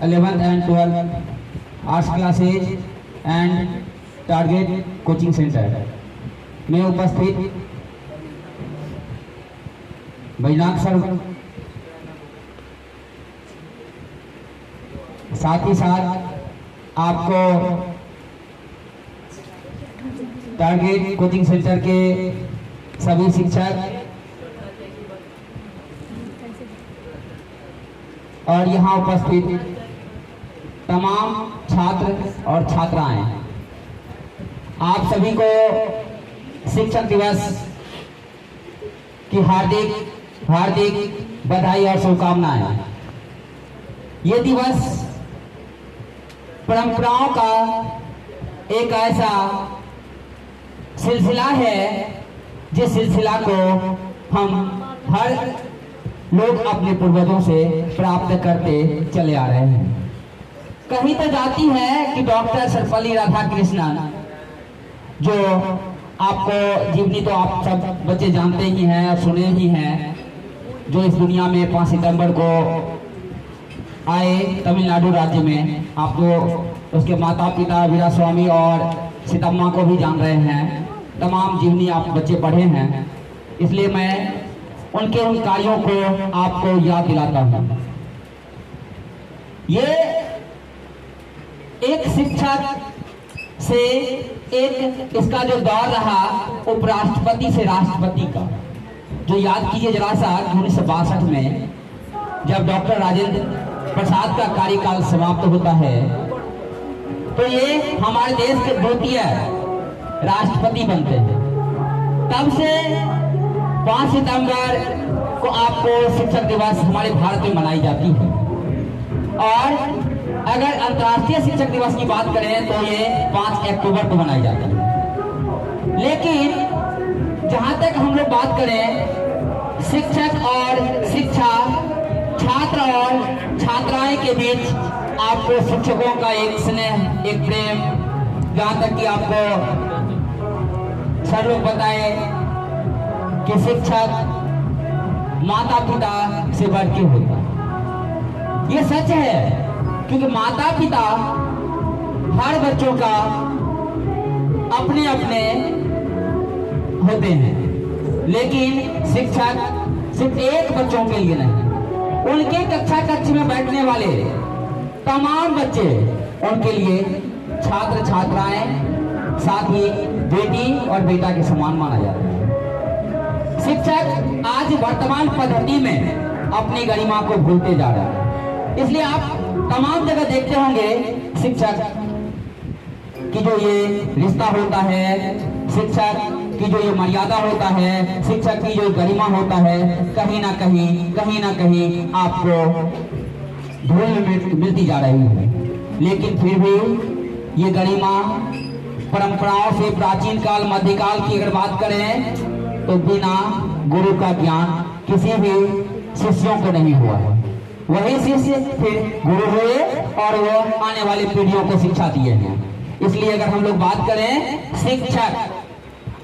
11th and 12th arts classes and target coaching centre में उपस्थित Baijnath sir, साथ ही साथ आपको टारगेट कोचिंग सेंटर के सभी शिक्षक और यहाँ उपस्थित तमाम छात्र और छात्राएं, आप सभी को शिक्षक दिवस की हार्दिक हार्दिक बधाई और शुभकामनाएं। ये दिवस परंपराओं का एक ऐसा सिलसिला है जिस सिलसिला को हम हर लोग अपने पूर्वजों से प्राप्त करते चले आ रहे हैं। कहीं तो जाती है कि डॉक्टर सर्वपल्ली राधाकृष्णन, जो आपको जीवनी तो आप सब बच्चे जानते ही हैं और सुने ही हैं, जो इस दुनिया में 5 सितंबर को आए तमिलनाडु राज्य में। आप तो उसके माता पिता वीरास्वामी और सीतम्मा को भी जान रहे हैं, तमाम जीवनी आप बच्चे पढ़े हैं, इसलिए मैं उनके उन कार्यों को आपको याद दिलाता हूँ। ये एक शिक्षक से एक इसका जो दौर रहा उपराष्ट्रपति से राष्ट्रपति का, जो याद कीजिए जरा सा 1962 में जब डॉक्टर राजेंद्र प्रसाद का कार्यकाल समाप्त होता है तो ये हमारे देश के द्वितीय राष्ट्रपति बनते हैं। तब से 5 सितंबर को आपको शिक्षक दिवस हमारे भारत में मनाई जाती है। और अगर अंतर्राष्ट्रीय शिक्षक दिवस की बात करें तो ये 5 अक्टूबर को मनाई जाती है। लेकिन जहां तक हम लोग बात करें शिक्षक और शिक्षा, छात्र और छात्राएं के बीच आपको शिक्षकों का एक स्नेह, एक प्रेम, जहां तक कि आपको सर लोग बताए कि शिक्षक माता पिता से बढ़ के होता है। ये सच है, क्योंकि माता पिता हर बच्चों का अपने अपने होते हैं, लेकिन शिक्षक सिर्फ एक बच्चों के लिए नहीं, उनके कक्षा कक्ष में बैठने वाले तमाम बच्चे, उनके लिए छात्र छात्राएं, साथ ही बेटी और बेटा के समान माना जाता है। शिक्षक आज वर्तमान पद्धति में अपनी गरिमा को भूलते जा रहा है, इसलिए आप तमाम जगह देखते होंगे शिक्षक की जो ये रिश्ता होता है, शिक्षक की जो ये मर्यादा होता है, शिक्षक की जो गरिमा होता है, कहीं ना कहीं आपको धूल मिलती जा रही है। लेकिन फिर भी ये गरिमा परंपराओं से प्राचीन काल मध्यकाल की अगर बात करें तो बिना गुरु का ज्ञान किसी भी शिष्यों को नहीं हुआ है। वही शिष्य फिर गुरु हुए और वो आने वाली पीढ़ियों को शिक्षा दिए हैं। इसलिए अगर हम लोग बात करें शिक्षक,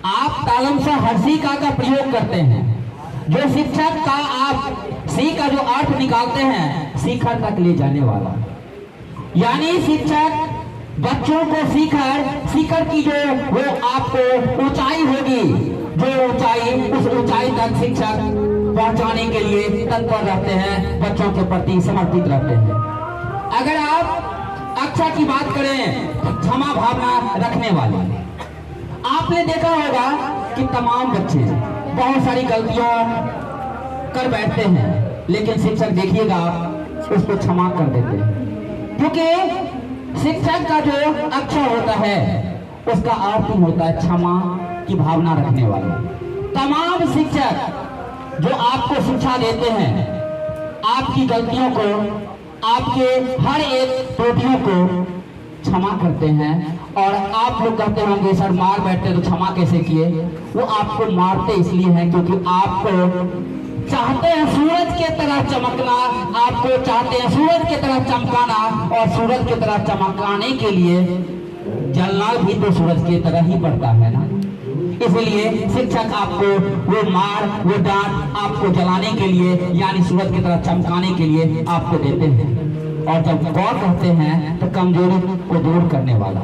आप तालम से हर्षी का प्रयोग करते हैं, जो शिक्षक का आप सी का जो अर्थ निकालते हैं, शिखर तक ले जाने वाला, यानी शिक्षक बच्चों को शिखर की जो वो आपको ऊंचाई होगी, जो ऊंचाई, उस ऊंचाई तक शिक्षक पहुंचाने के लिए तत्पर रहते हैं, बच्चों के प्रति समर्पित रहते हैं। अगर आप अक्षा की बात करें, क्षमा भावना रखने वाले, आपने देखा होगा कि तमाम बच्चे बहुत सारी गलतियों कर बैठते हैं, लेकिन शिक्षक देखिएगा उसको क्षमा कर देते हैं, क्योंकि शिक्षक का जो अक्षर होता है उसका अर्थ होता है क्षमा की भावना रखने वाले। तमाम शिक्षक जो आपको शिक्षा देते हैं, आपकी गलतियों को, आपके हर एक त्रुटियों को क्षमा करते हैं। और आप लोग कहते होंगे सर मार बैठते तो क्षमा कैसे किए? वो आपको मारते इसलिए हैं क्योंकि आपको चाहते हैं सूरज के तरह चमकना, आपको चाहते हैं सूरज के तरह चमकाना, और सूरज के तरह चमकाने के लिए जलना भी तो सूरज की तरह ही पड़ता है ना। इसलिए शिक्षक आपको वो मार, वो डांट आपको जलाने के लिए, यानी सूरज की तरह चमकाने के लिए आपको देते हैं। और जब गौर कहते हैं तो कमजोरी को दूर करने वाला।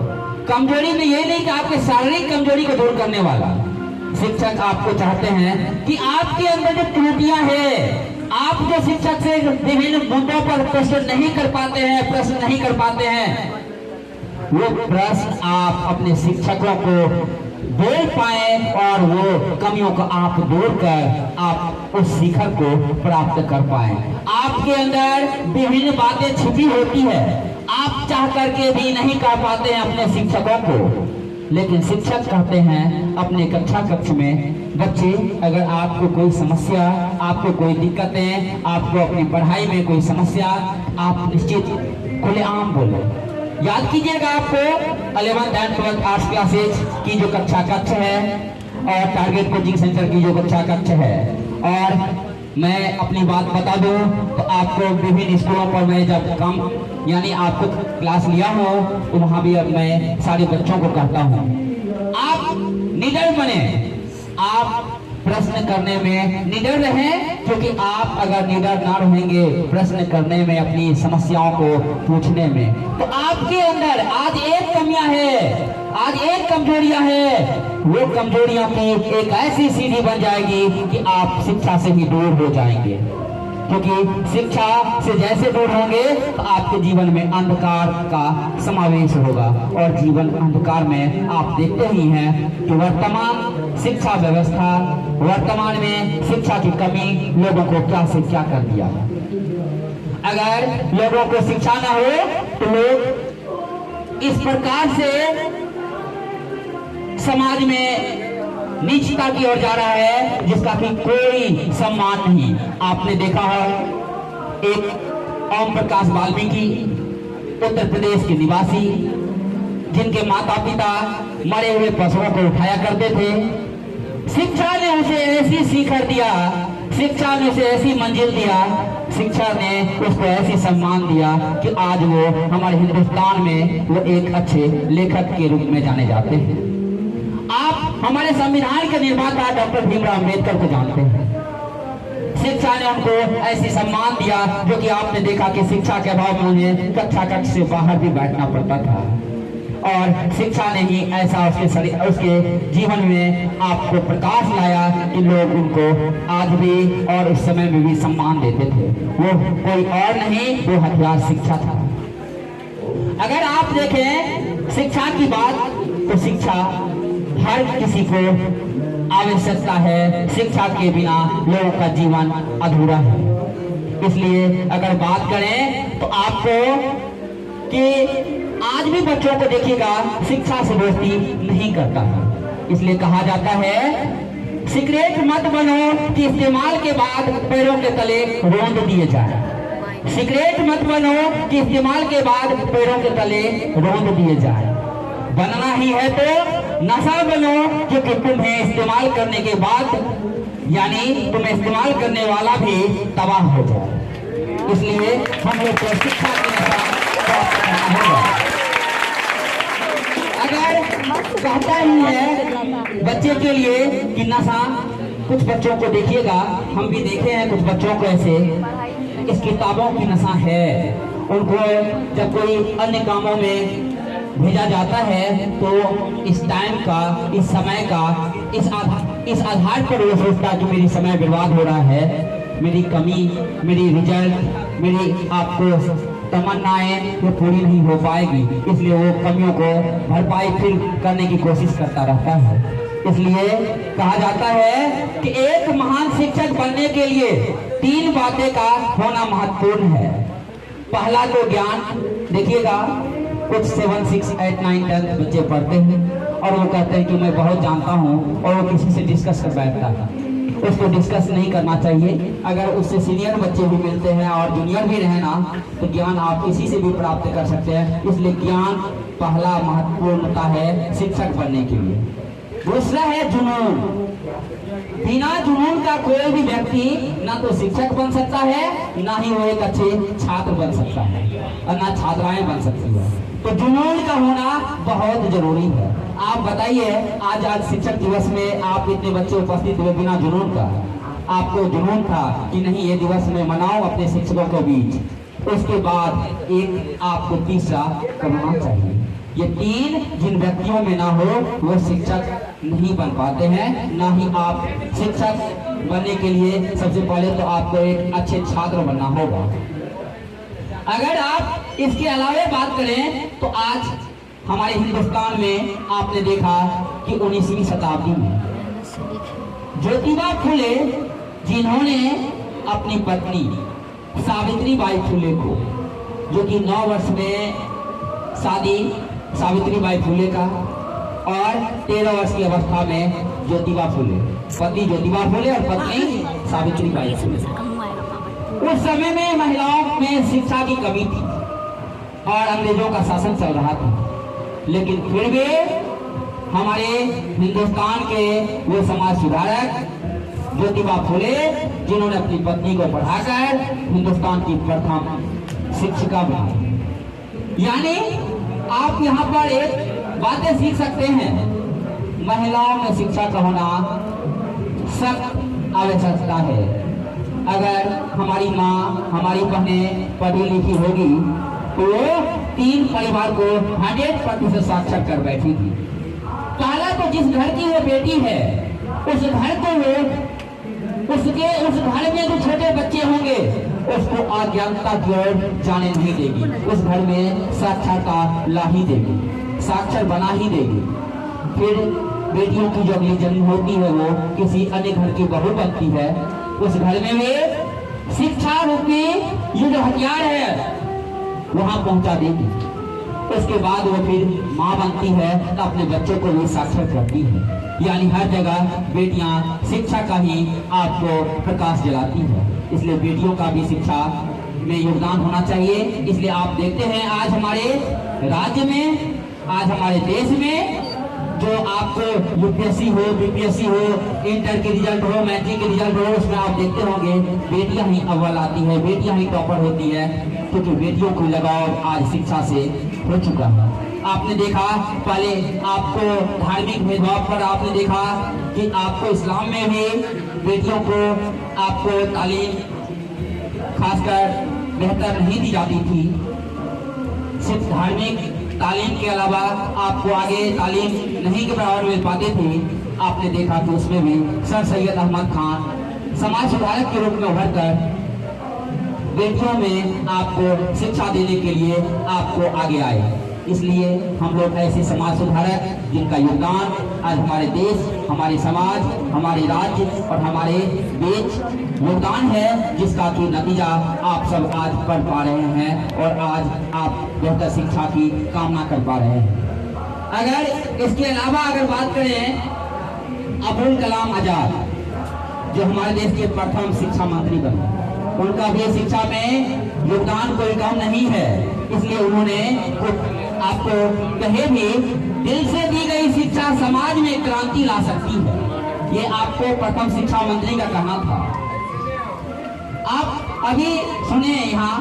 कमजोरी में ये नहीं कि आपके शारीरिक कमजोरी को दूर करने वाला। शिक्षक आपको चाहते हैं कि आपके अंदर जो त्रुटियां हैं, आप जो शिक्षक से विभिन्न मुद्दों पर प्रश्न नहीं कर पाते हैं, वो प्रश्न आप अपने शिक्षकों को बोल पाए और वो कमियों को आप दूर कर आप उस शिखर को प्राप्त कर पाए। आपके अंदर विभिन्न बातें छिपी होती है, आप चाह करके भी नहीं कह पाते हैं अपने शिक्षकों को, लेकिन शिक्षक कहते हैं अपने कक्ष में, बच्चे अगर आपको कोई समस्या, आपको कोई दिक्कतें, आपको अपनी पढ़ाई में कोई समस्या, आप निश्चित खुलेआम बोलो। याद कीजिएगा, आपको 11th and 12th arts classes की जो कक्ष है और टारगेट कोचिंग सेंटर की जो कक्ष है, और मैं अपनी बात बता दूं तो आपको विभिन्न स्कूलों पर मैं जब कम यानी आपको क्लास लिया हो तो वहां भी अब मैं सारे बच्चों को कहता हूं, आप निडर बने, आप प्रश्न करने में निडर रहें, क्योंकि आप अगर निडर ना रहेंगे प्रश्न करने में, अपनी समस्याओं को पूछने में, तो आपके अंदर आज एक कमियां है, आज एक कमजोरियां है, वो कमजोरियां की एक ऐसी सीढ़ी बन जाएगी कि आप शिक्षा से ही दूर हो जाएंगे। क्योंकि शिक्षा से जैसे दूर होंगे तो आपके जीवन में अंधकार का समावेश होगा, और जीवन अंधकार में आप देखते ही हैं कि वर्तमान शिक्षा व्यवस्था, वर्तमान में शिक्षा की कमी लोगों को क्या से क्या कर दिया। अगर लोगों को शिक्षा ना हो तो लोग इस प्रकार से समाज में नीचता की ओर जा रहा है जिसका कि कोई सम्मान नहीं। आपने देखा है, एक ओम प्रकाश वाल्मीकि उत्तर प्रदेश के निवासी, जिनके माता पिता मरे हुए पशुओं को उठाया करते थे, शिक्षा ने उसे ऐसी शिखर दिया, शिक्षा ने उसे ऐसी मंजिल दिया, शिक्षा ने उसको ऐसी सम्मान दिया कि आज वो हमारे हिंदुस्तान में वो एक अच्छे लेखक के रूप में जाने जाते हैं। आप हमारे संविधान के निर्माता डॉक्टर भीमराव अम्बेडकर को जानते हैं, शिक्षा ने उनको ऐसी सम्मान दिया जो कि आपने देखा कि शिक्षा के अभाव में उन्हें कक्ष से बाहर भी बैठना पड़ता था, और शिक्षा ने ही ऐसा उसके जीवन में आपको प्रकाश लाया कि लोग उनको आज भी और उस समय में भी सम्मान देते थे। वो कोई और नहीं, वो हथियार शिक्षा था। अगर आप देखें शिक्षा की बात तो शिक्षा हर किसी को आवश्यकता है, शिक्षा के बिना लोगों का जीवन अधूरा है। इसलिए अगर बात करें तो आपको कि आज भी बच्चों को देखिएगा शिक्षा से दोस्ती नहीं करता है। इसलिए कहा जाता है सिगरेट मत बनो कि इस्तेमाल के बाद पैरों के तले रोंद दिए जाए। सिगरेट मत बनो कि इस्तेमाल के बाद पैरों के तले रोंद दिए जाए। बनना ही है तो नशा बनो, क्योंकि तुम्हें इस्तेमाल करने के बाद यानी तुम्हें इस्तेमाल करने वाला भी तबाह हो जाए। इसलिए हम लोग को शिक्षा की नशा होगा। अगर कहता ही है बच्चे के लिए कि नशा, कुछ बच्चों को देखिएगा, हम भी देखे हैं कुछ बच्चों को ऐसे इस किताबों की नशा है। उनको जब कोई अन्य कामों में भेजा जाता है तो इस टाइम का, इस समय का, इस आधार पर वो सोचता है कि मेरी समय बर्बाद हो रहा है, मेरी कमी, मेरी रिजल्ट, मेरी आपको तमन्नाएं वो पूरी नहीं हो पाएगी, इसलिए वो कमियों को भरपाई फिर करने की कोशिश करता रहता है। इसलिए कहा जाता है कि एक महान शिक्षक बनने के लिए 3 बातें का होना महत्वपूर्ण है। पहला तो ज्ञान। देखिएगा कुछ 7, 6, 8, 9, 10 बच्चे पढ़ते हैं और वो कहते हैं कि मैं बहुत जानता हूँ, और वो किसी से डिस्कस कर बैठता है। उसको डिस्कस नहीं करना चाहिए। अगर उससे सीनियर बच्चे भी मिलते हैं और जूनियर भी रहे ना, तो ज्ञान आप किसी से भी प्राप्त कर सकते हैं। इसलिए ज्ञान पहला महत्वपूर्णता है शिक्षक बनने के लिए। दूसरा है जुनून। बिना जुनून का कोई भी व्यक्ति ना तो शिक्षक बन सकता है, ना ही वो एक अच्छे छात्र बन सकता है, और ना छात्राएं बन सकती है। तो जुनून का होना बहुत जरूरी है। आप बताइए, आज शिक्षक दिवस में आप इतने बच्चे उपस्थित हुए बिना जुनून का। आपको जुनून था कि नहीं ये दिवस में मनाओ अपने शिक्षकों के बीच, उसके बाद एक आपको तीसरा करना चाहिए। ये तीन जिन व्यक्तियों में ना हो वो शिक्षक नहीं बन पाते हैं। ना ही आप शिक्षक बनने के लिए सबसे पहले तो आपको एक अच्छे छात्र बनना होगा। अगर आप इसके अलावा बात करें तो आज हमारे हिंदुस्तान में आपने देखा कि 19वीं शताब्दी में ज्योतिबा फुले जिन्होंने अपनी पत्नी सावित्री बाई फुले को, जो कि 9 वर्ष में शादी सावित्री बाई फुले का और 13 वर्ष की अवस्था में ज्योतिबा फुले, पति ज्योतिबा फुले और पत्नी सावित्री बाई फुले। उस समय में महिलाओं में शिक्षा की कमी थी और अंग्रेजों का शासन चल रहा था, लेकिन फिर भी हमारे हिंदुस्तान के वो समाज सुधारक ज्योतिबा फुले, जिन्होंने अपनी पत्नी को पढ़ाकर हिंदुस्तान की प्रथम शिक्षिका बनाई। यानी आप यहाँ पर एक बातें सीख सकते हैं, महिलाओं में शिक्षा का होना सख्त आवश्यकता है। अगर हमारी माँ, हमारी बहनें पढ़ी लिखी होगी तो वो 3 परिवार को 100% साक्षर कर बैठेगी। पहला तो जिस घर की वो बेटी है उस घर को वो उस घर में जो छोटे बच्चे होंगे उसको अज्ञानता की ओर जाने नहीं देगी, उस घर में साक्षरता ला ही देगी, साक्षर बना ही देगी। फिर बेटियों की जो अगली जन्म होती है वो किसी अन्य घर की बहू बनती है, उस घर में वे शिक्षा रूपी ये जो हथियार है वहां पहुंचा देगी। उसके बाद वो फिर माँ बनती है तो अपने बच्चों को भी साक्षर करती है। यानी हर जगह बेटियां शिक्षा का ही आपको प्रकाश जलाती है, इसलिए बेटियों का भी शिक्षा में योगदान होना चाहिए। इसलिए आप देखते हैं आज हमारे राज्य में, आज हमारे देश में जो आपको यूपीएससी हो, बीपीएससी हो, इंटर के रिजल्ट हो, मैट्रिक के रिजल्ट हो, उसमें आप देखते होंगे बेटियां ही अव्वल आती है, बेटियां ही टॉपर होती है, क्योंकि बेटियों को लगाव आज शिक्षा से हो चुका है। आपने देखा पहले आपको धार्मिक भेदभाव पर आपने देखा कि आपको इस्लाम में भी बेटियों को आपको तालीम खासकर बेहतर नहीं दी जाती थी। सिर्फ धार्मिक तालीम के अलावा आपको आगे तालीम नहीं के बराबर मिल पाते थे। आपने देखा कि उसमें भी सर सैयद अहमद खान समाज सुधारक के रूप में उभर कर बेटियों में आपको शिक्षा देने के लिए आपको आगे आए। इसलिए हम लोग ऐसे समाज सुधारक जिनका योगदान आज हमारे देश, हमारे समाज, हमारे राज्य और हमारे देश योगदान है, जिसका कि नतीजा आप सब आज पढ़ पा रहे हैं और आज आप बेहतर शिक्षा की कामना कर पा रहे हैं। अगर इसके अलावा अगर बात करें अब्दुल कलाम आजाद, जो हमारे देश के प्रथम शिक्षा मंत्री बने, उनका भी शिक्षा में योगदान कोई कम नहीं है। इसलिए उन्होंने आपको कहे भी दिल से दी गई शिक्षा समाज में क्रांति ला सकती है, ये आपको प्रथम शिक्षा मंत्री का कहना था। आप अभी सुने यहाँ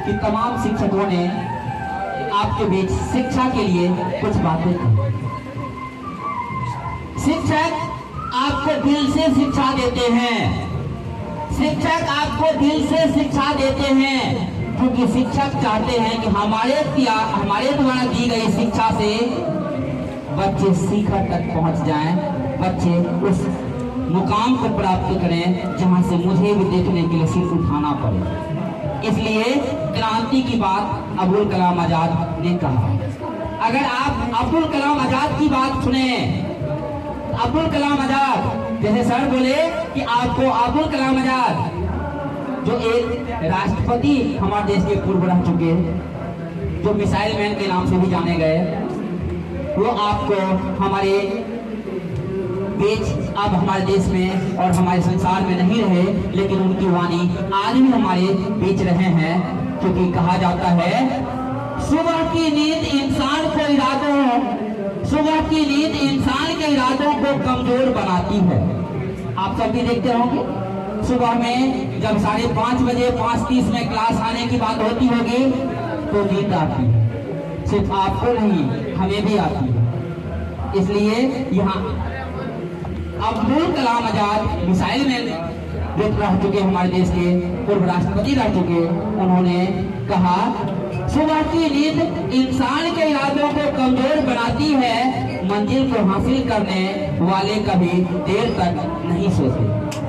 कि तमाम शिक्षकों ने आपके बीच शिक्षा के लिए कुछ बातें की। शिक्षक आपको दिल से शिक्षा देते हैं, शिक्षक आपको दिल से शिक्षा देते हैं, क्योंकि शिक्षक चाहते हैं कि हमारे द्वारा दी गई शिक्षा से बच्चे शिखर तक पहुंच जाएं, बच्चे उस मुकाम को प्राप्त करें जहां से मुझे भी देखने के लिए सिर उठाना पड़े। इसलिए क्रांति की बात अब्दुल कलाम आजाद ने कहा। अगर आप अब्दुल कलाम आजाद की बात सुने, अब्दुल कलाम आजाद जैसे सर बोले कि आपको अब्दुल कलाम आजाद जो एक राष्ट्रपति हमारे देश के पूर्व रह चुके, जो मिसाइल मैन के नाम से भी जाने गए, वो आपको हमारे बीच अब हमारे देश में और हमारे संसार में नहीं रहे, लेकिन उनकी वाणी आज भी हमारे बीच रहे हैं। क्योंकि कहा जाता है सुबह की नींद इंसान के इरादों को कमजोर बनाती है। आप सब भी देखते होंगे सुबह में जब 5:30 बजे 5:30 में क्लास आने की बात होती होगी तो नींद आती है, सिर्फ आपको नहीं हमें भी आती है। इसलिए यहाँ अब्दुल कलाम आजाद मिसाइल मैन जो रह चुके, हमारे देश के पूर्व राष्ट्रपति रह चुके, उन्होंने कहा, सुबह की नींद इंसान के इरादों को कमजोर बनाती है, मंजिल को हासिल करने वाले कभी देर तक नहीं सोते।